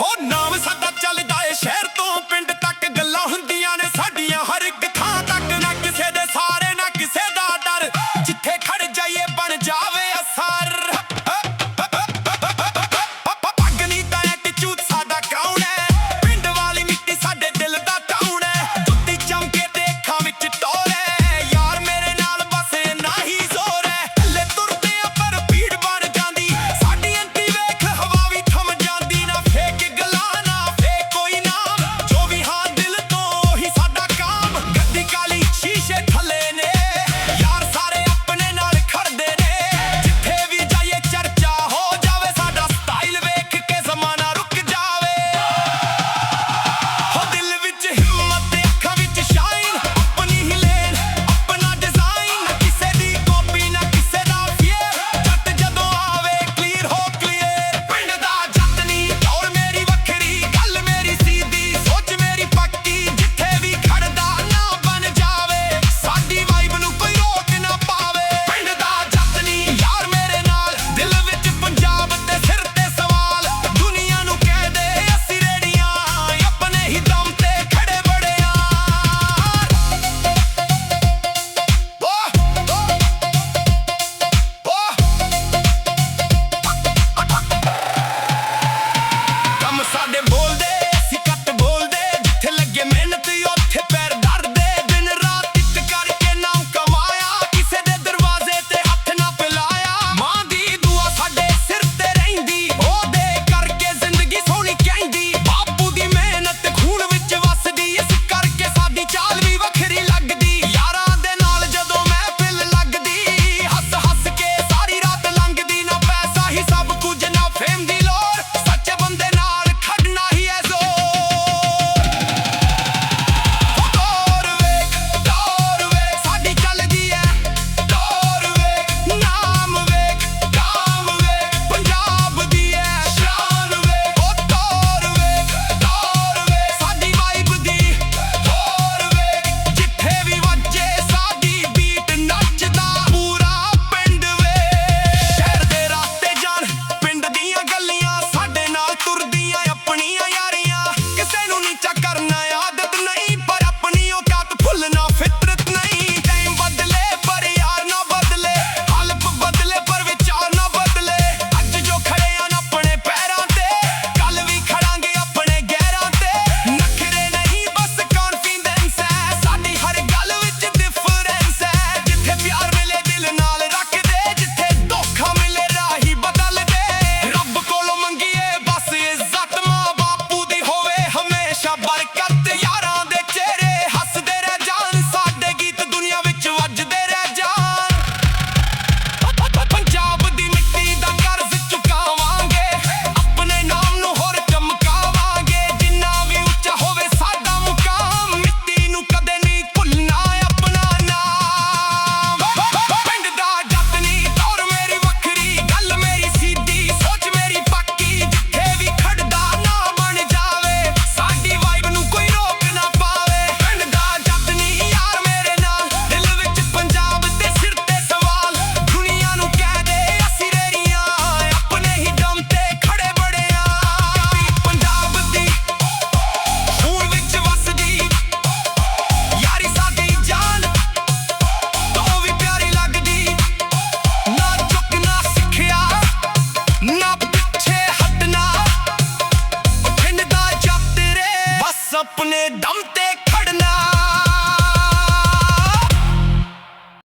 ਹੋ ਨਾਮ ਸਾਡਾ ਚੱਲਦਾ ਏ ਸ਼ਹਿਰ ਤੋਂ ਪਿੰਡ ਤੱਕ, ਗੱਲਾਂ ਹੁੰਦੀਆਂ ਨੇ ਸਾਡੀਆਂ ਹਰ ਇੱਕ ਥਾਂ ਤੱਕ। ਨਾ ਕਿਸੇ ਦੇ ਸਾਰੇ ਨਾ ਕਿਸੇ ਦਾ ਡਰ, ਜਿੱਥੇ ਖੜ ਜਾਈਏ ਬਣ ਜਾਵੇ ਅਸਰ। ਪੱਗ ਨੀ ਤਾਂ ਐਟੀਟਿਊਡ ਸਾਡਾ ਕੌਣ ਹੈ, ਪਿੰਡ ਵਾਲੀ ਮਿੱਟੀ ਸਾਡੇ ਦਿਲ ਦਾ ਟਾਉਣ ਹੈ। ਜੁੱਤੀ ਚਮਕੇ ਤੇ ਅੱਖਾਂ ਵਿੱਚ ਟੋਰ ਹੈ, ਯਾਰ ਮੇਰੇ ਨਾਲ ਬਸ ਇੰਨਾ ਹੀ ਜ਼ੋਰ ਹੈ। ਥੱਲੇ ਤੁਰਦੇ ਆ ਪਰ ਭੀੜ ਬਣ ਜਾਂਦੀ, ਸਾਡੀ ਐਂਟੀ ਵੇਖ ਹਵਾ ਵੀ ਥੰਮ ਜਾਂਦੀ। ਨਾ ਫੇਕ ਗੱਲਾਂ ਨਾ ਫੇਕ ਕੋਈ ਨਾਮ, ਜੋ ਵੀ ਹਾਂ ਦਿਲ ਤੋਂ ਉਹੀ ਸਾਡਾ ਕੰਮ। ਗੱਡੀ ਕਾਲੀ ਸ਼ੀਸ਼ੇ ਥੱਲੇ ਨੇ, ਯਾਰ ਸਾਰੇ ਆਪਣੇ ਨਾਲ ਖੜਦੇ ਨੇ। ਜਿੱਥੇ ਵੀ ਜਾਈਏ ਚਰਚਾ ਹੋ ਜਾਵੇ, ਸਾਡਾ ਸਟਾਈਲ ਵੇਖ ਕੇ ਜ਼ਮਾਨਾ ਰੁਕ ਜਾਵੇ। ਹੋ ਦਿਲ ਵਿੱਚ ਹਿੰਮਤ ਤੇ ਅੱਖਾਂ ਵਿੱਚ ਸ਼ਾਈਨ, ਆਪਣੀ ਹੀ ਲੇਨ ਆਪਣਾ ਡਿਜ਼ਾਈਨ। ਨਾ ਕਿਸੇ ਦੀ ਕਾਪੀ ਨਾ ਕਿਸੇ ਦਾ ਫੇਰ, ਜੱਟ ਜਦੋਂ ਆਵੇ ਕਲੀਅਰ ਹੋ ਕਲੀਅਰ। ਪਿੰਡ ਦਾ ਜੱਟ ਨੀ ਟੌਰ ਮੇਰੀ ਵੱਖਰੀ, ਗੱਲ ਮੇਰੀ ਸਿੱਧੀ ਸੋਚ ਮੇਰੀ ਪੱਕੀ। ਜਿੱਥੇ ਵੀ ਖੜਦਾ ਨਾ ਬਣ ਜਾਵੇ, ਸਾਡੀ ਵਾਈਬ ਨੂੰ ਕੋਈ ਰੋਕ ਨਾ ਪਾਵੇ। ਪਿੰਡ ਦਾ ਜੱਟ ਨੀ ਯਾਰ ਮੇਰੇ ਨਾਲ, ਦਿਲ ਵਿੱਚ ਪੰਜਾਬ ਤੇ ਸਿਰ ਤੇ ਸਵਾਲ। ਦੁਨੀਆ ਨੂੰ ਕਹਿ ਦੇ ਅਸੀਂ ਰੇੜੀਆਂ, ਆਪਣੇ ਹੀ ਦਮ ਤੇ ਖੜੇ ਬੜੇ ਯਾਰ। ਕੰਮ ਸਾਡੇ ਬੋਲਦੇ ਅਸੀਂ ਘੱਟ ਬੋਲਦੇ, ਜਿੱਥੇ ਲੱਗੇ ਮਿਹਨਤ ਉੱਥੇ ਪੈਰ ਧਰਦੇ। ਦਿਨ ਰਾਤ ਇੱਕ ਕਰਕੇ ਨਾਮ ਕਮਾਇਆ, ਕਿਸੇ ਦੇ ਦਰਵਾਜ਼ੇ ਤੇ ਹੱਥ ਨਾ ਪਿਲਾਇਆ। ਮਾਂ ਦੀ ਦੁਆ ਸਾਡੇ ਸਿਰ ਤੇ ਰਹਿੰਦੀ, ਉਹਦੇ ਕਰਕੇ ਜ਼ਿੰਦਗੀ ਸੋਹਣੀ ਕਹਿੰਦੀ। ਬਾਪੂ ਦੀ ਮਿਹਨਤ ਖੂਨ ਵਿੱਚ ਵਸਦੀ, ਇਸ ਕਰਕੇ ਸਾਡੀ ਚਾਲ ਵੀ ਵੱਖਰੀ ਲੱਗਦੀ। ਯਾਰਾਂ ਦੇ ਨਾਲ ਜਦੋਂ ਮਹਿਫਿਲ ਲੱਗਦੀ, ਹੱਸ ਹੱਸ ਕੇ ਸਾਰੀ ਰਾਤ ਲੰਘਦੀ। ਨਾ ਪੈਸਾ ਹੀ ਸਭ ਕੁਝ ਨਾ ਫੇਮ ਦੀ ਲੋੜ, ਸੱਚੇ ਬੰਦੇ ਨਾਲ ਖੜਨਾ ਹੀ ਹੈ ਜ਼ੋਰ। ਦੌਰ ਵੇਖ ਸਾਡੀ ਚੱਲਦੀ ਹੈ, ਦੌਰ ਵੇਖ ਨਾਮ ਵੇਖ ਕਾਮ ਵੇਖ, ਪੰਜਾਬ ਦੀ ਹੈ ਸ਼ਾਨ ਵੇਖ। ਉਹ ਦੌਰ ਵੇਖ ਸਾਡੀ ਵਾਈਬ ਦੀ, ਦੌਰ ਵੇਖ ਜਿੱਥੇ ਵੀ ਵੱਜੇ ਸਾਡੀ ਬੀਟ ਨੱਚਦਾ ਪੂਰਾ ਪਿੰਡ ਵੇਖ। ਸ਼ਹਿਰ ਦੇ ਰਾਸਤੇ ਜਾਣ ਪਿੰਡ ਦੀਆਂ ਗਲੀਆਂ, ਸਾਡੇ ਨਾਲ ਤੁਰਦੀਆਂ ਆਪਣੀਆਂ ਯਾਰੀਆਂ। ਕਿਸੇ ਨੂੰ ਨੀਚਾ ਕਰਨਾ ਆਦਤ ਨਹੀਂ, ਪਰ ਆਪਣੀ ਔਕਾਤ ਭੁੱਲਣਾ ਫਿਤਰਤ ਨਹੀਂ। ਟਾਈਮ ਬਦਲੇ ਪਰ ਯਾਰ ਨਾ ਬਦਲੇ, ਹਾਲਤ ਬਦਲੇ ਪਰ ਵਿਚਾਰ ਨਾ ਬਦਲੇ। ਅੱਜ ਜੋ ਖੜੇ ਆਂ ਆਪਣੇ ਪੈਰਾਂ ਤੇ, ਕੱਲ ਵੀ ਖੜਾਂਗੇ ਆਪਣੇ ਗਹਿਰਾਂ ਤੇ। ਨਖਰੇ ਨਹੀਂ ਬਸ ਕੌਨਫੀਡੈਂਸ ਹੈ, ਸਾਡੀ ਹਰ ਗੱਲ ਵਿੱਚ ਡਿਫਰੈਂਸ ਹੈ। ਜਿੱਥੇ ਪਿਆਰ ਮਿਲੇ ਦਿਲ ਨਾਲ ਰੱਖਦੇ, ਜਿੱਥੇ ਧੋਖਾ ਮਿਲੇ ਰਾਹੀ ਬਦਲਦੇ। ਰੱਬ ਕੋਲੋਂ ਮੰਗੀਏ ਬਸ ਇੱਜ਼ਤ, ਮਾਂ ਬਾਪੂ ਦੀ ਹੋਵੇ ਹਮੇਸ਼ਾ ਬਰਕਤ। ਯਾਰਾਂ ਦੇ ਚਿਹਰੇ ਹੱਸਦੇ ਰਹਿ ਜਾਣ, ਸਾਡੇ ਗੀਤ ਦੁਨੀਆ ਵਿੱਚ ਵੱਜਦੇ ਰਹਿ ਜਾਣ। ਪੰਜਾਬ ਦੀ ਮਿੱਟੀ ਦਾ ਕਰਜ਼ ਚੁਕਾਵਾਂਗੇ, ਆਪਣੇ ਨਾਮ ਨੂੰ ਹੋਰ ਚਮਕਾਵਾਂਗੇ। ਜਿੰਨਾ ਵੀ ਉੱਚਾ ਹੋਵੇ ਸਾਡਾ ਮੁਕਾਮ, ਮਿੱਟੀ ਨੂੰ ਕਦੇ ਨਹੀਂ ਭੁੱਲਣਾ ਆਪਣਾ ਨਾਮ। ਪਿੰਡ ਦਾ ਜੱਟ ਨੀ ਟੌਰ ਮੇਰੀ ਵੱਖਰੀ, ਗੱਲ ਮੇਰੀ ਸਿੱਧੀ ਸੋਚ ਮੇਰੀ ਪੱਕੀ। ਜਿੱਥੇ ਵੀ ਖੜਦਾ ਨਾ ਬਣ ਜਾਵੇ, ਸਾਡੀ ਵਾਈਬ ਨੂੰ ਕੋਈ ਰੋਕ ਨਾ ਪਾਵੇ। ਪਿੰਡ ਦਾ ਜੱਟ ਨੀ ਯਾਰ ਮੇਰੇ ਨਾਲ, ਦਿਲ ਵਿੱਚ ਪੰਜਾਬ ਤੇ ਸਿਰ ਤੇ ਸਵਾਲ। ਦੁਨੀਆ ਨੂੰ ਕਹਿ ਦੇ ਅਸੀਂ ਰੇੜੀਆਂ, ਆਪਣੇ ਹੀ ਦਮ ਤੇ ਖੜੇ ਬੜੇ ਯਾਰ। ਪੰਜਾਬ ਦੀ ਖੂਨ ਵਿੱਚ ਵਸਦੀ, ਯਾਰੀ ਸਾਡੀ ਜਾਨ ਤੋਂ ਵੀ ਪਿਆਰੀ ਲੱਗਦੀ। ਨਾ ਝੁਕਣਾ ਸਿੱਖਿਆ ਨਾ ਪਿੱਛੇ ਹਟਣਾ, ਪਿੰਡ ਦਾ ਜੱਟ ਰੇ ਬਸ ਆਪਣੇ ਦਮ ਤੇ ਖੜਨਾ।